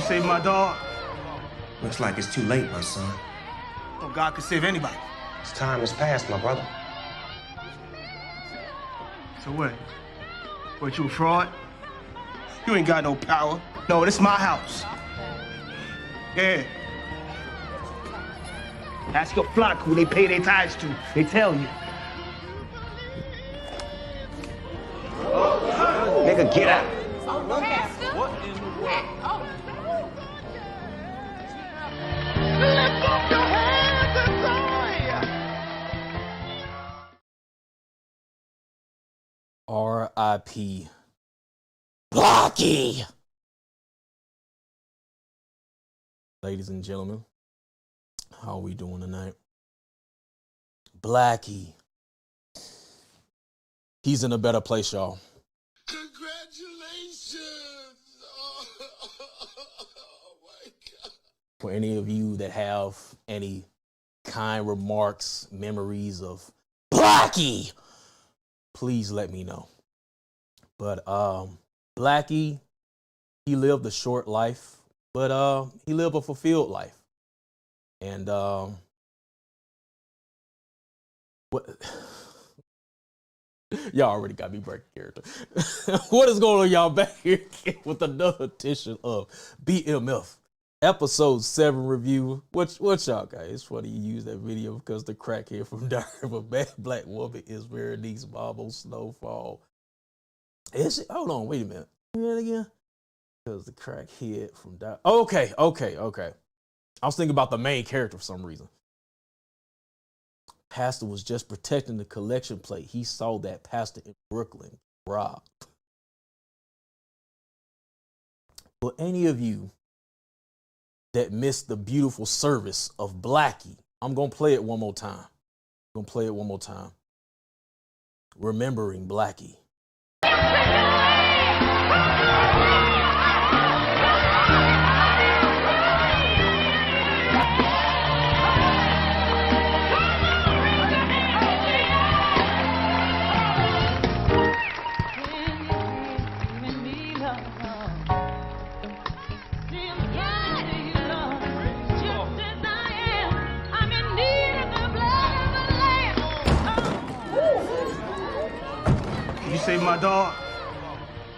saved my dog. Looks like it's too late, my son. Oh, God could save anybody. His time has passed, my brother. So what? What, you a fraud? You ain't got no power. No, this my house. Yeah. Ask your flock who they pay their tithes to. They tell you. Nigga, get out. What in the world? Lift up your hands and die. R.I.P. Blackie. Ladies and gentlemen, how are we doing tonight? Blackie. He's in a better place, y'all. Congratulations. Oh, my God. For any of you that have any kind remarks, memories of Blackie, please let me know. But Blackie, he lived a short life, but he lived a fulfilled life. And what y'all already got me breaking character. What is going on, y'all, back here with another edition of BMF episode 7 review. What y'all got? It's funny you use that video because the crackhead from Diary of a Bad Black Woman is wearing these marble snowfall. Is it? Hold on, wait a minute. Hear that again? Because the crackhead from Diary. Okay. I was thinking about the main character for some reason. Pastor was just protecting the collection plate. He saw that pastor in Brooklyn robbed. For any of you that missed the beautiful service of Blackie, I'm going to play it one more time. Remembering Blackie. You saved my dog.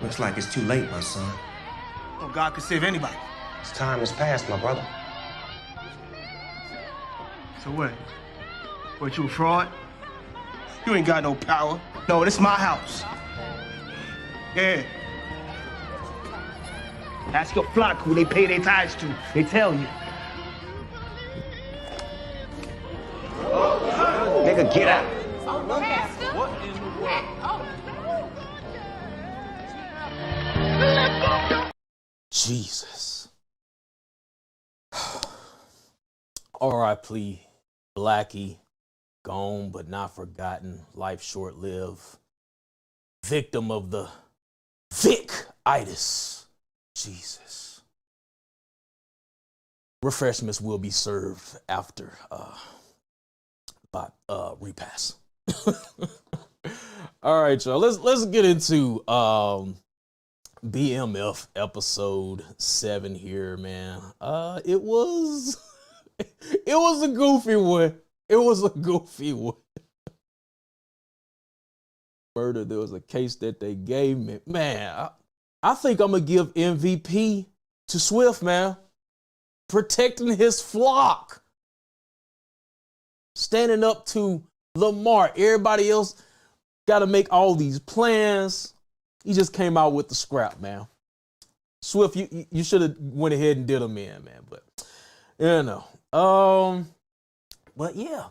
Looks like it's too late, my son. Oh, God could save anybody. His time has passed, my brother. So what? What, you a fraud? You ain't got no power. No, this my house. Yeah. Ask your flock who they pay their tithes to. They tell you. Nigga, get out. What in the world? Jesus. R.I.P. Blackie, gone but not forgotten, life short-lived, victim of the Vic-itis. Jesus. Refreshments will be served after repass. All right, y'all. Let's get into BMF episode 7 here, man. It was a goofy one. Murder, there was a case that they gave me. Man, I think I'm gonna give MVP to Swift, man. Protecting his flock. Standing up to Lamar. Everybody else got to make all these plans. He just came out with the scrap, man. Swift, you should have went ahead and did him in, man. But you know, but yeah.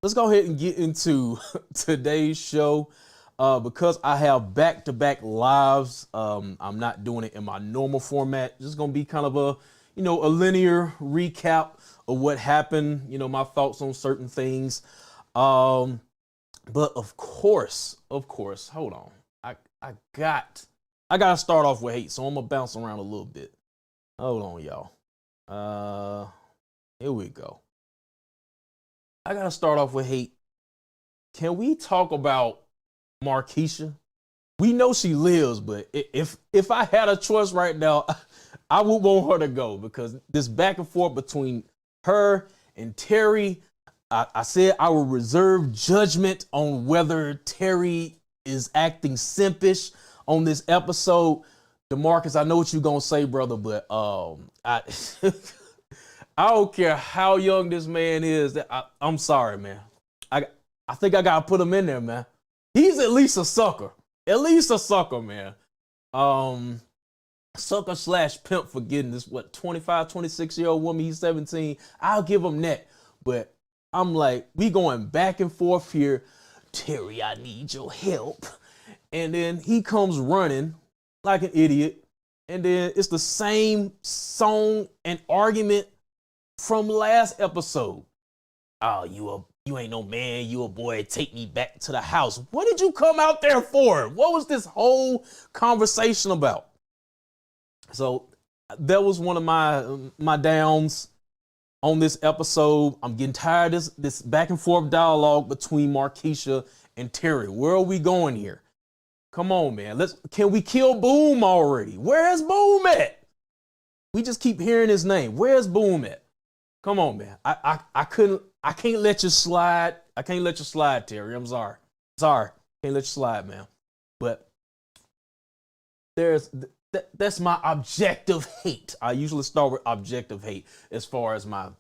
Let's go ahead and get into today's show. Because I have back-to-back lives, I'm not doing it in my normal format. Just gonna be kind of a linear recap of what happened. My thoughts on certain things. But of course, hold on. I gotta start off with hate, so I'm gonna bounce around a little bit. Hold on, y'all. Here we go. I gotta start off with hate. Can we talk about Markeisha? We know she lives, but if I had a choice right now, I would want her to go because this back and forth between her and Terry, I said I will reserve judgment on whether Terry is acting simpish on this episode. DeMarcus, I know what you're going to say, brother, but I don't care how young this man is. I'm sorry, man. I think I got to put him in there, man. He's at least a sucker. At least a sucker, man. Sucker / pimp for getting this, 25, 26-year-old woman, he's 17. I'll give him that. But I'm like, we going back and forth here. Terry, I need your help. And then he comes running like an idiot. And then it's the same song and argument from last episode. Oh, you ain't no man, you a boy, take me back to the house. What did you come out there for? What was this whole conversation about? So that was one of my downs on this episode. I'm getting tired of this back and forth dialogue between Markeisha and Terry. Where are we going here? Come on, man. Can we kill Boom already? Where's Boom at? We just keep hearing his name. Where's Boom at? Come on, man. I can't let you slide. I can't let you slide, Terry. I'm sorry. Can't let you slide, man. But that's my objective hate. I usually start with objective hate as far as my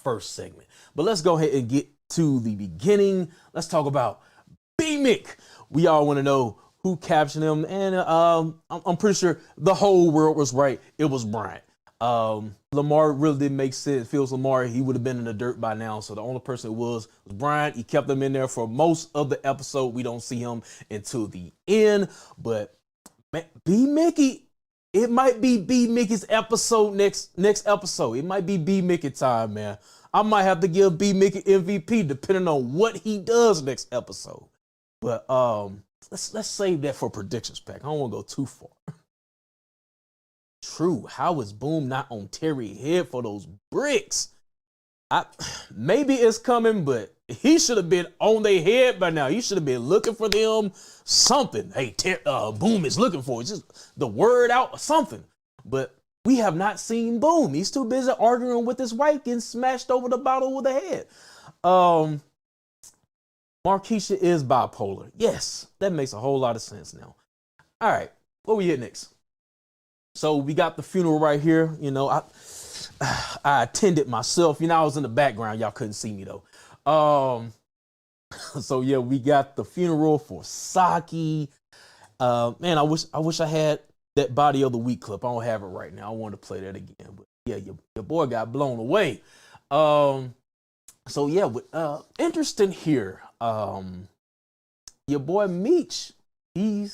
first segment. But let's go ahead and get to the beginning. Let's talk about B-Mick. We all want to know who captured him, and I'm pretty sure the whole world was right. It was Bryant. Lamar really didn't make sense. Feels Lamar, he would have been in the dirt by now. So the only person it was Bryant. He kept him in there for most of the episode. We don't see him until the end. But B Mickey, it might be B Mickey's episode next episode. It might be B Mickey time, man. I might have to give B Mickey MVP depending on what he does next episode. But let's save that for predictions pack. I don't want to go too far. True. How is Boom not on Terry's head for those bricks? Maybe it's coming, but he should have been on their head by now. He should have been looking for them something. Hey, Boom is looking for it. Just the word out or something. But we have not seen Boom. He's too busy arguing with his wife getting smashed over the bottle with the head. Markeisha is bipolar. Yes, that makes a whole lot of sense now. All right, what we hit next? So we got the funeral right here. You know, I attended myself. You know, I was in the background. Y'all couldn't see me though. So yeah, we got the funeral for Saki. Man, I wish I had that body of the week clip. I don't have it right now. I want to play that again. But yeah, your boy got blown away. So yeah, interesting here. Your boy Meech, he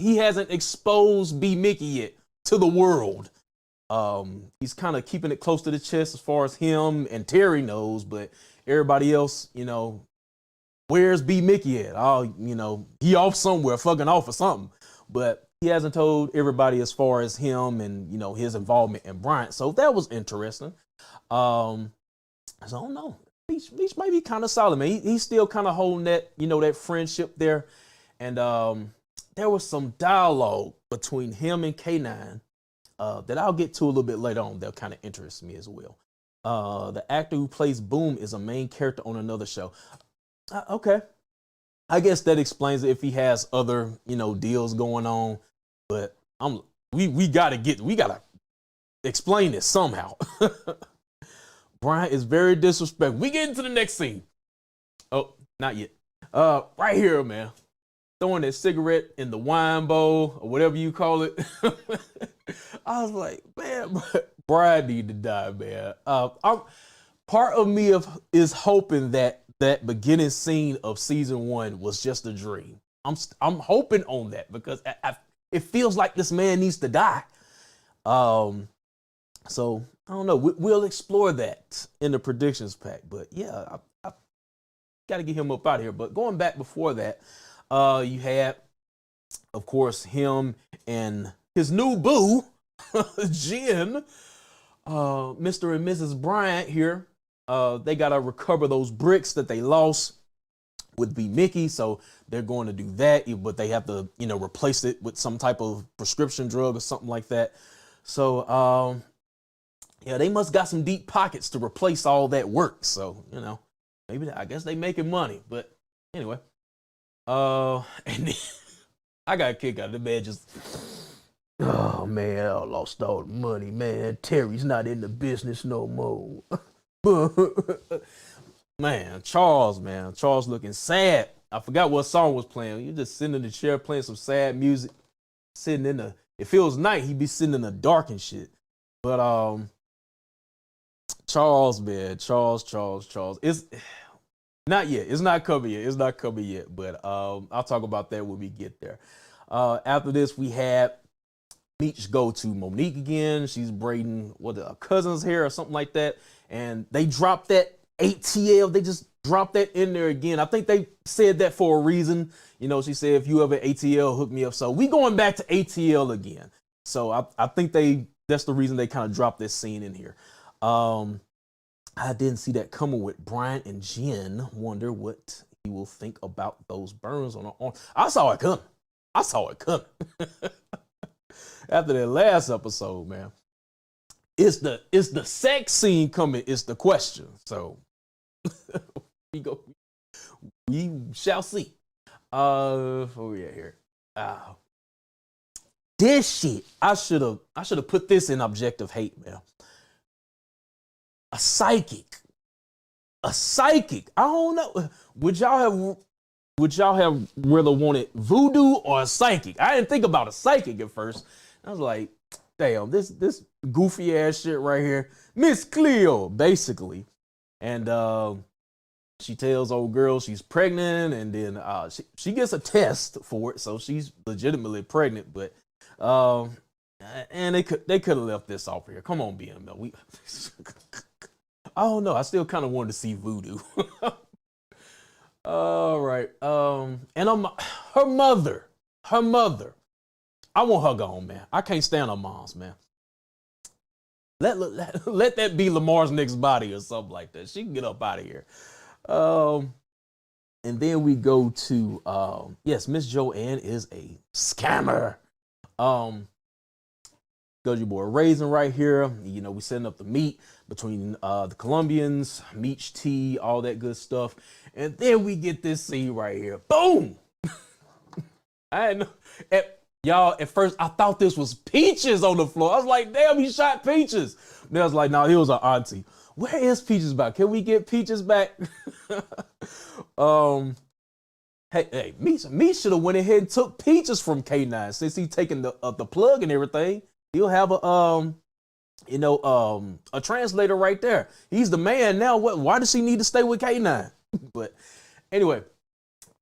hasn't exposed B Mickey yet to the world. He's kind of keeping it close to the chest as far as him and Terry knows, but everybody else, you know, where's B Mickey at? Oh, you know, he off somewhere, fucking off or something. But he hasn't told everybody as far as him and, you know, his involvement in Bryant. So that was interesting. So I don't know. Meech might be kind of solid, man. He's still kind of holding that, you know, that friendship there. And there was some dialogue between him and K9 that I'll get to a little bit later on. They'll kind of interest me as well. The actor who plays Boom is a main character on another show. Okay. I guess that explains it if he has other, you know, deals going on. But we gotta explain this somehow. Brian is very disrespectful. We get into the next scene. Oh, not yet. Right here, man. Throwing that cigarette in the wine bowl or whatever you call it. I was like, man, Brian need to die, man. Part of me is hoping that beginning scene of season 1 was just a dream. I'm hoping on that because it feels like this man needs to die. So I don't know. We'll explore that in the predictions pack. But yeah, I got to get him up out of here. But going back before that, you had, of course, him and his new boo, Jen, Mr. and Mrs. Bryant here. They got to recover those bricks that they lost with B Mickey. So they're going to do that, but they have to, you know, replace it with some type of prescription drug or something like that. So, yeah, they must got some deep pockets to replace all that work. So, maybe I guess they making money. But anyway, and then I got a kick out of the man just, oh man, I lost all the money, man. Terry's not in the business no more. Man, Charles looking sad. I forgot what song was playing. You just sitting in the chair playing some sad music, sitting in the. It feels night. He be sitting in the dark and shit. But Charles, man, Charles. It's not yet. It's not coming yet. But I'll talk about that when we get there. After this, we had Meech go to Monique again. She's braiding a cousin's hair or something like that, and they dropped that ATL. They just dropped that in there again. I think they said that for a reason. She said, if you have an ATL, hook me up. So we going back to ATL again. So I think that's the reason they kind of dropped this scene in here. I didn't see that coming with Brian and Jen. Wonder what he will think about those burns on her arm. I saw it coming. After that last episode, man. It's the sex scene coming, is the question. So we shall see. Where we at here? This shit, I should have put this in objective hate, man. A psychic. I don't know. Would y'all have rather wanted voodoo or a psychic? I didn't think about a psychic at first. I was like, damn, this goofy ass shit right here. Miss Cleo, basically. And she tells old girl she's pregnant, and then she gets a test for it, so she's legitimately pregnant. But and they could have left this off here. Come on, BMF. I don't know. I still kind of wanted to see voodoo. All right. And her mother. I want her gone, man. I can't stand her moms, man. Let that be Lamar's next body or something like that. She can get up out of here. And then we go to yes, Miss Joanne is a scammer. Goji boy Raisin right here. We setting up the meet between the Colombians, Meech tea, all that good stuff. And then we get this scene right here. Boom! I didn't know. Y'all, at first, I thought this was Peaches on the floor. I was like, damn, he shot Peaches. Then I was like, no, he was an auntie. Where is Peaches back? Can we get Peaches back? Hey, Meech should have went ahead and took Peaches from K9 since he taking the plug and everything. He'll have a translator right there. He's the man now. Why does she need to stay with K9? But anyway,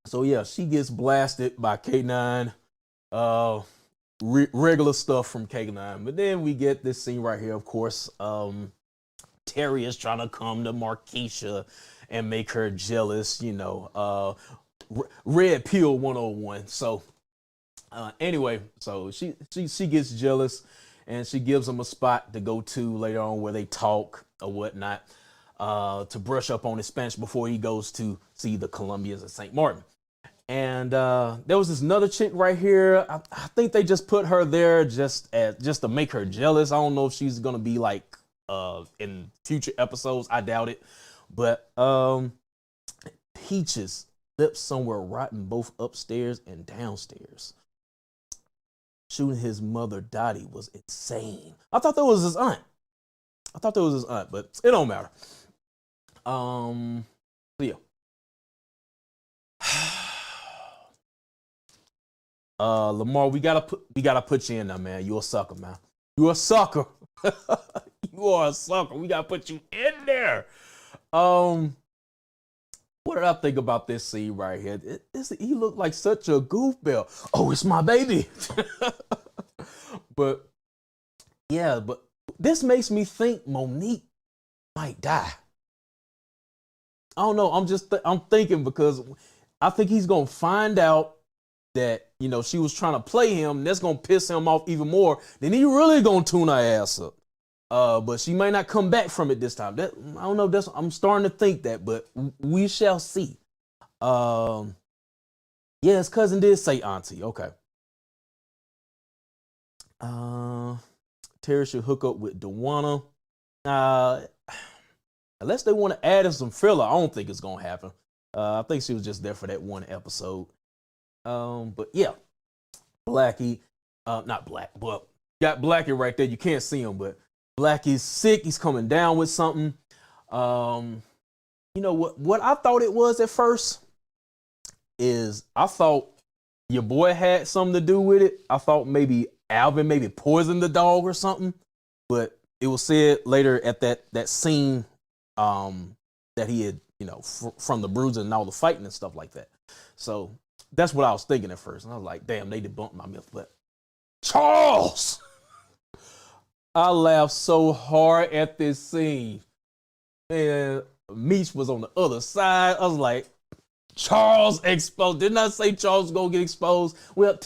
so yeah, she gets blasted by K9. Regular stuff from K9. But then we get this scene right here, of course. Terry is trying to come to Markeisha and make her jealous, red pill 101. So anyway, so she gets jealous, and she gives him a spot to go to later on where they talk or whatnot, to brush up on his Spanish before he goes to see the Colombians at St. Martin. And there was this another chick right here. I think they just put her there just to make her jealous. I don't know if she's gonna be like in future episodes. I doubt it. But Peaches lips somewhere rotten both upstairs and downstairs. Shooting his mother Dottie was insane. I thought that was his aunt. But it don't matter. So yeah. Lamar, we gotta put you in there, man. You a sucker, man. You a sucker. You are a sucker. We gotta put you in there. What did I think about this scene right here? He looked like such a goofball. Oh, it's my baby. But yeah, but this makes me think Monique might die. I don't know. I'm thinking because I think he's gonna find out that she was trying to play him. That's gonna piss him off even more. Then he really gonna tune her ass up. But she may not come back from it this time. I don't know. I'm starting to think that, but we shall see. Yeah, his cousin did say auntie. Okay. Terry should hook up with Dewana. Unless they want to add in some filler, I don't think it's gonna happen. I think she was just there for that one episode. But yeah, Blackie, not Black, but got Blackie right there. You can't see him, but Blackie's sick. He's coming down with something. You know what I thought it was at first is I thought your boy had something to do with it. I thought maybe Alvin maybe poisoned the dog or something, but it was said later at that scene that he had, you know, from the bruising and all the fighting and stuff like that. So that's what I was thinking at first. And I was like, damn, they debunked my myth. But Charles! I laughed so hard at this scene. And Meech was on the other side. I was like, Charles exposed. Didn't I say Charles was going to get exposed? Well,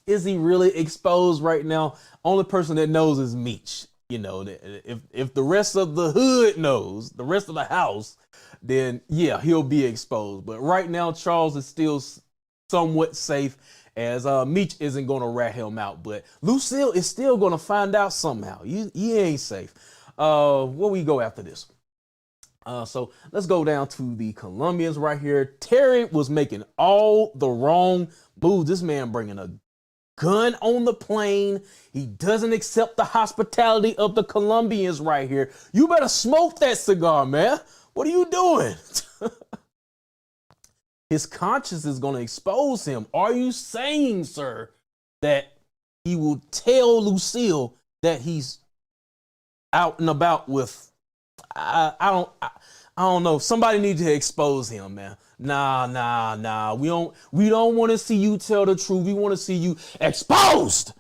is he really exposed right now? Only person that knows is Meech. You know, if the rest of the hood knows, the rest of the house, then yeah, he'll be exposed. But right now, Charles is still somewhat safe, as Meech isn't going to rat him out. But Lucille is still going to find out somehow. He ain't safe. Where we go after this? So let's go down to the Colombians right here. Terry was making all the wrong moves. This man bringing a gun on the plane. He doesn't accept the hospitality of the Colombians right here. You better smoke that cigar, man. What are you doing? His conscience is going to expose him. Are you saying, sir, that he will tell Lucille that he's out and about with, I don't know. Somebody needs to expose him, man. Nah. We don't want to see you tell the truth. We want to see you exposed.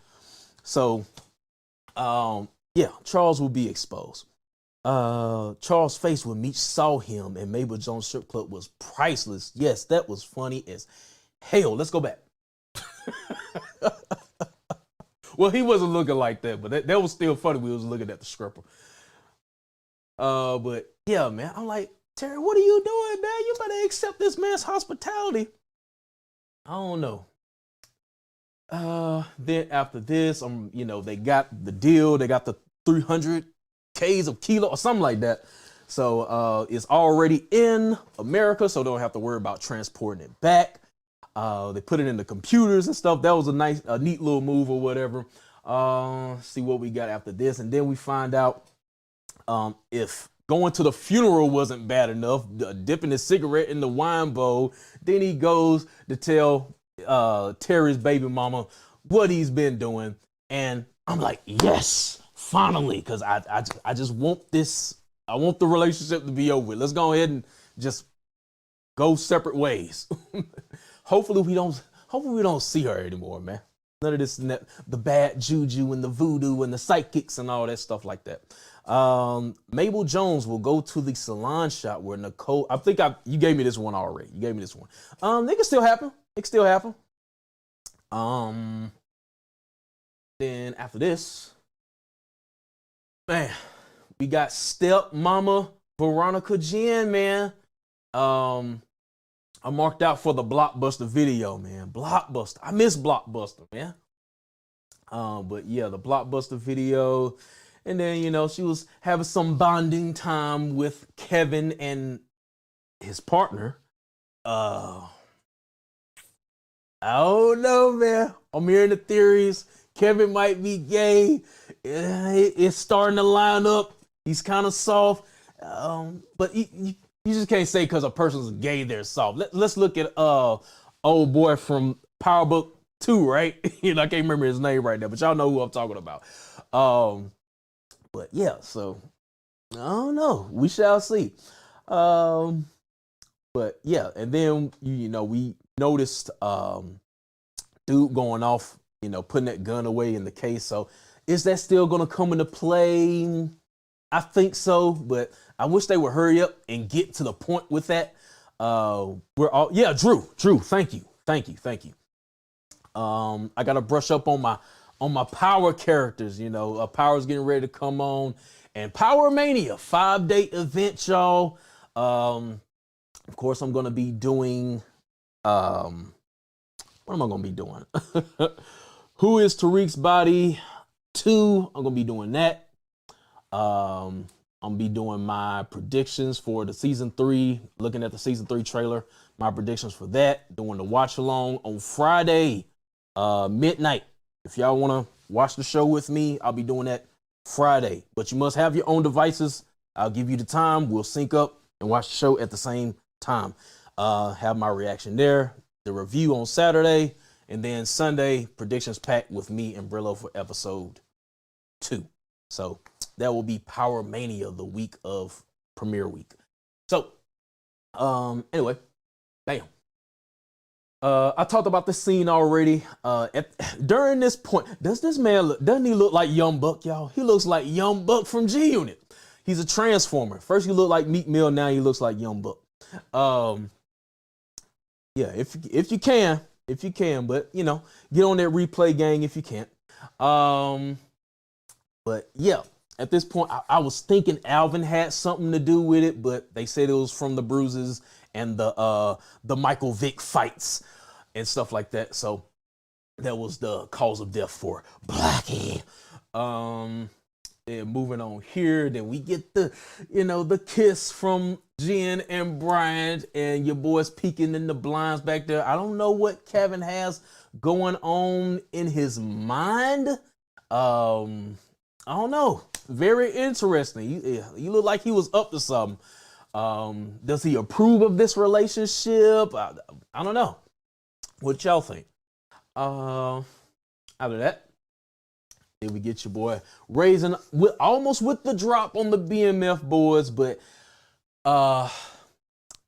So, yeah, Charles will be exposed. Charles' face when Meech saw him and Mabel Jones strip club was priceless. Yes, that was funny as hell. Let's go back. Well, he wasn't looking like that, but that was still funny. We was looking at the stripper. But yeah, man, I'm like, Terry, what are you doing, man? You better accept this man's hospitality. I don't know. Then after this, you know, they got the deal. They got the 300 Ks of kilo or something like that. So it's already in America, so they don't have to worry about transporting it back. They put it in the computers and stuff. That was a neat little move or whatever. See what we got after this, and then we find out if going to the funeral wasn't bad enough, dipping his cigarette in the wine bowl, then he goes to tell Terry's baby mama what he's been doing, and I'm like, yes, finally, because I just want this. I want the relationship to be over. Let's go ahead and just go separate ways. Hopefully we don't see her anymore, man. None of this, the bad juju and the voodoo and the psychics and all that stuff like that. Mabel Jones will go to the salon shop where Nicole, I think you gave me this one already. You gave me this one. It can still happen. It can still happen. Then after this, man, we got stepmama Veronica Jen, man. I marked out for the Blockbuster video, man. Blockbuster. I miss Blockbuster, man. But yeah, the Blockbuster video. And then, you know, she was having some bonding time with Kevin and his partner. I don't know, man. I'm hearing the theories. Kevin might be gay. It's starting to line up. He's kind of soft. But you just can't say because a person's gay they're soft. Let's look at old boy from Power Book 2, right? You know, I can't remember his name right now, but y'all know who I'm talking about. But yeah, so I don't know. We shall see. But yeah, and then you know we noticed dude going off, you know, putting that gun away in the case. So is that still gonna come into play? I think so, but I wish they would hurry up and get to the point with that. Drew, thank you. I gotta brush up on my Power characters, you know. Power's getting ready to come on, and Power Mania 5-day event, y'all. Of course, I'm gonna be doing. What am I gonna be doing? Who is Tariq's body? 2. I'm gonna be doing that. I'm gonna be doing my predictions for the season 3. Looking at the season 3 trailer, my predictions for that. Doing the watch along on Friday, midnight. If y'all wanna watch the show with me, I'll be doing that Friday. But you must have your own devices. I'll give you the time. We'll sync up and watch the show at the same time. Have my reaction there. The review on Saturday, and then Sunday predictions packed with me and Brillo for episode 2. So that will be Power Mania, the week of premiere week. So, anyway, bam. I talked about the scene already. During this point, doesn't he look like Young Buck, y'all? He looks like Young Buck from G Unit. He's a transformer. First he looked like Meek Mill, now he looks like Young Buck. Yeah, if you can, but you know, get on that replay gang if you can't. But yeah, at this point, I was thinking Alvin had something to do with it, but they said it was from the bruises and the Michael Vick fights and stuff like that. So that was the cause of death for Blackie. Then moving on here, then we get the kiss from Jen and Bryant, and your boys peeking in the blinds back there. I don't know what Kevin has going on in his mind. I don't know. Very interesting. You look like he was up to something. Does he approve of this relationship? I don't know. What y'all think? After that, then we get your boy raising almost with the drop on the BMF boys, but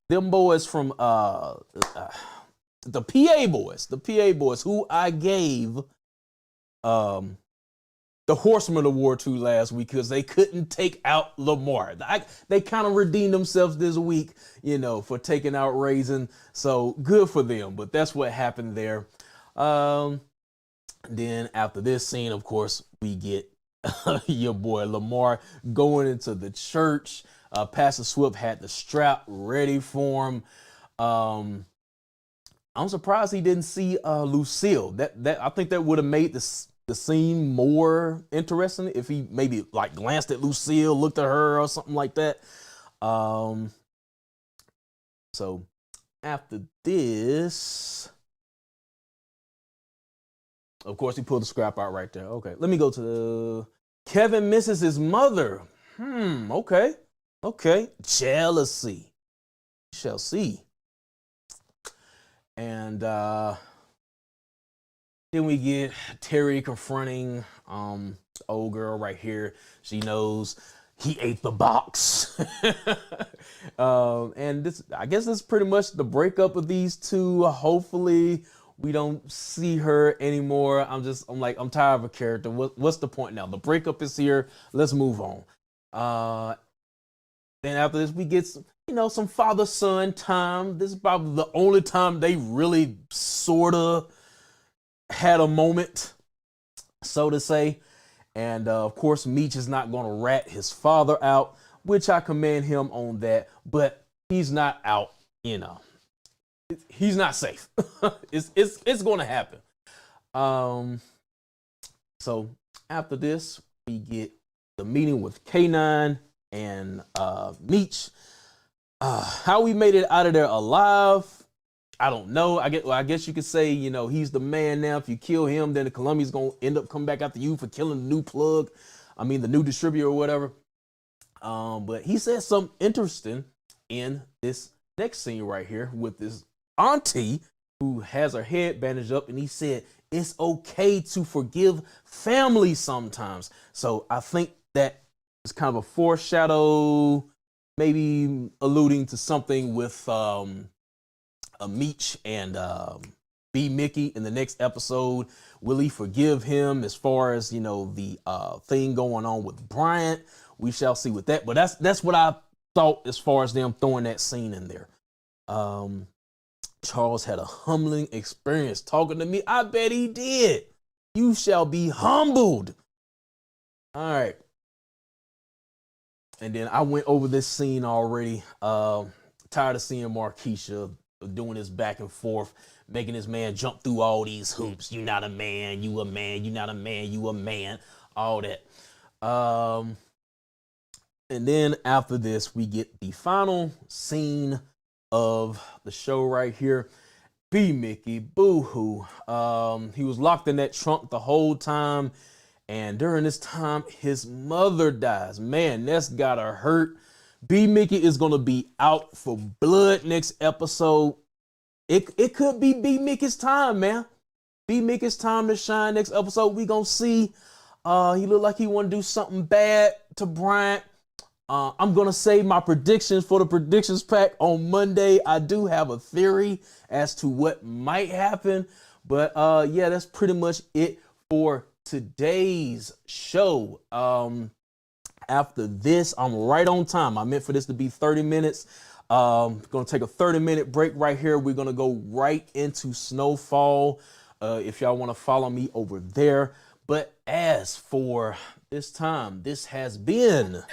them boys from the PA boys who I gave the Horseman Award to last week because they couldn't take out Lamar. They kind of redeemed themselves this week, for taking out Raisin. So good for them, but that's what happened there. Then after this scene, of course, we get your boy Lamar going into the church. Pastor Swift had the strap ready for him. I'm surprised he didn't see Lucille. That I think that would have made the scene more interesting if he maybe like glanced at Lucille, looked at her or something like that. So after this, of course, he pulled the scrap out right there. Okay, let me go to Kevin misses his mother. Okay. Jealousy. Shall see. And then we get Terry confronting the old girl right here. She knows he ate the box. And this, I guess this is pretty much the breakup of these two. Hopefully we don't see her anymore. I'm tired of a character. What's the point now? The breakup is here. Let's move on. Then after this, we get some father-son time. This is probably the only time they really sort of had a moment, so to say. And of course, Meech is not going to rat his father out, which I commend him on that. But he's not out, he's not safe. It's going to happen. So after this, we get the meeting with K9 and Meech. How we made it out of there alive, I don't know. I guess you could say, he's the man now. If you kill him, then the Colombia's going to end up coming back after you for killing the new plug. I mean, the new distributor or whatever. But he said something interesting in this next scene right here with this auntie who has her head bandaged up, and he said it's okay to forgive family sometimes. So I think that is kind of a foreshadow, maybe alluding to something with Meech and B Mickey in the next episode. Will he forgive him as far as the thing going on with Bryant? We shall see with that. But that's what I thought as far as them throwing that scene in there. Charles had a humbling experience talking to me. I bet he did. You shall be humbled. All right. And then I went over this scene already. Tired of seeing Markeisha doing this back and forth, making this man jump through all these hoops. You not a man, you a man, you not a man, you a man. all that. And then after this, we get the final scene of the show right here. B Mickey, boo-hoo. He was locked in that trunk the whole time. And during this time, his mother dies. Man, that's gotta hurt. B Mickey is gonna be out for blood next episode. It could be B Mickey's time, man. B Mickey's time to shine next episode. We gonna see. He looked like he want to do something bad to Bryant. I'm going to save my predictions for the predictions pack on Monday. I do have a theory as to what might happen. But yeah, that's pretty much it for today's show. After this, I'm right on time. I meant for this to be 30 minutes. Going to take a 30-minute break right here. We're going to go right into Snowfall. If y'all want to follow me over there. But as for this time, this has been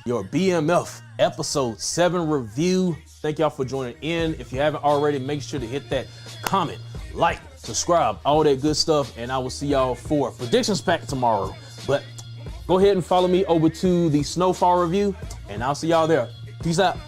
your BMF episode 7 review. Thank y'all for joining in. If you haven't already, make sure to hit that comment, like, subscribe, all that good stuff. And I will see y'all for predictions pack tomorrow. But go ahead and follow me over to the Snowfall review, and I'll see y'all there. Peace out.